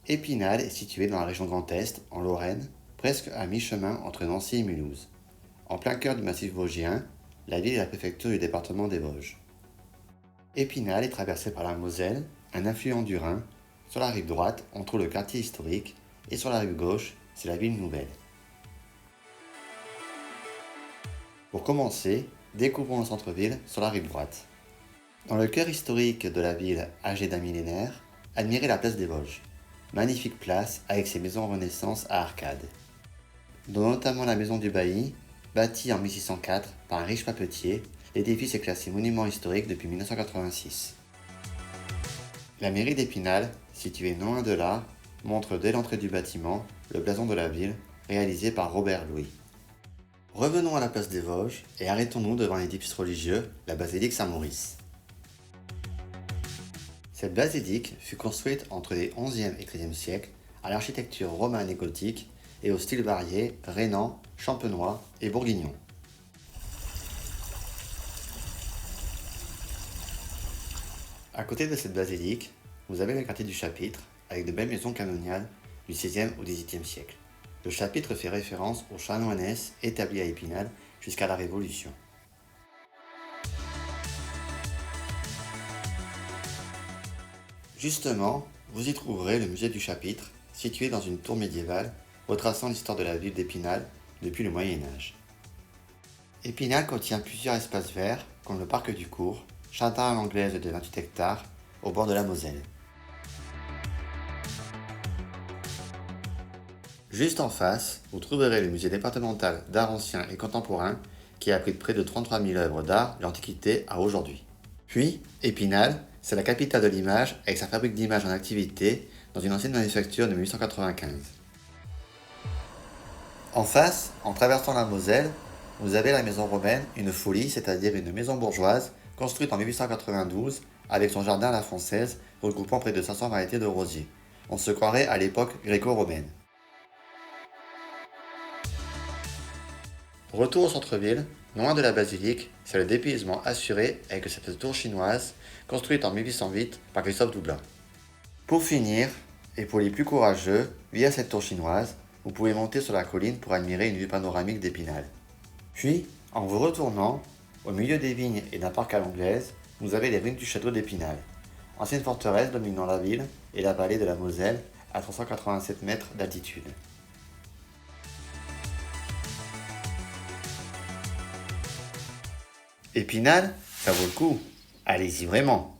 Épinal est situé dans la région Grand Est, en Lorraine, presque à mi-chemin entre Nancy et Mulhouse. En plein cœur du massif vosgien, la ville est la préfecture du département des Vosges. Épinal est traversée par la Moselle, un affluent du Rhin. Sur la rive droite, on trouve le quartier historique, et sur la rive gauche, c'est la ville nouvelle. Pour commencer, découvrons le centre-ville sur la rive droite. Dans le cœur historique de la ville âgée d'un millénaire, admirez la place des Vosges. Magnifique place avec ses maisons en Renaissance à arcades, dont notamment la maison du bailli, bâtie en 1604 par un riche papetier. L'édifice est classé monument historique depuis 1986. La mairie d'Épinal, située non loin de là, montre dès l'entrée du bâtiment le blason de la ville, réalisé par Robert Louis. Revenons à la place des Vosges et arrêtons-nous devant l'édifice religieux, la basilique Saint-Maurice. Cette basilique fut construite entre les XIe et XIIIe siècles à l'architecture romane et gothique et au style varié rhénan, champenois et bourguignon. À côté de cette basilique, vous avez le quartier du Chapitre avec de belles maisons canoniales du XVIe au XVIIIe siècle. Le Chapitre fait référence aux chanoinesses établies à Épinal jusqu'à la Révolution. Justement, vous y trouverez le musée du Chapitre, situé dans une tour médiévale, retraçant l'histoire de la ville d'Épinal depuis le Moyen-Âge. Épinal contient plusieurs espaces verts, comme le parc du Cours, jardin à l'anglaise de 28 hectares, au bord de la Moselle. Juste en face, vous trouverez le musée départemental d'art ancien et contemporain, qui abrite près de 33 000 œuvres d'art de l'Antiquité à aujourd'hui. Puis, Épinal, c'est la capitale de l'image avec sa fabrique d'images en activité dans une ancienne manufacture de 1895. En face, en traversant la Moselle, vous avez la maison romaine, une folie, c'est-à-dire une maison bourgeoise, construite en 1892 avec son jardin à la française regroupant près de 500 variétés de rosiers. On se croirait à l'époque gréco-romaine. Retour au centre-ville, loin de la basilique, c'est le dépaysement assuré avec cette tour chinoise construite en 1808 par Christophe Doublin. Pour finir, et pour les plus courageux, via cette tour chinoise, vous pouvez monter sur la colline pour admirer une vue panoramique d'Épinal. Puis, en vous retournant, au milieu des vignes et d'un parc à l'anglaise, vous avez les ruines du château d'Épinal, ancienne forteresse dominant la ville et la vallée de la Moselle à 387 mètres d'altitude. Épinal, ça vaut le coup. Allez-y vraiment.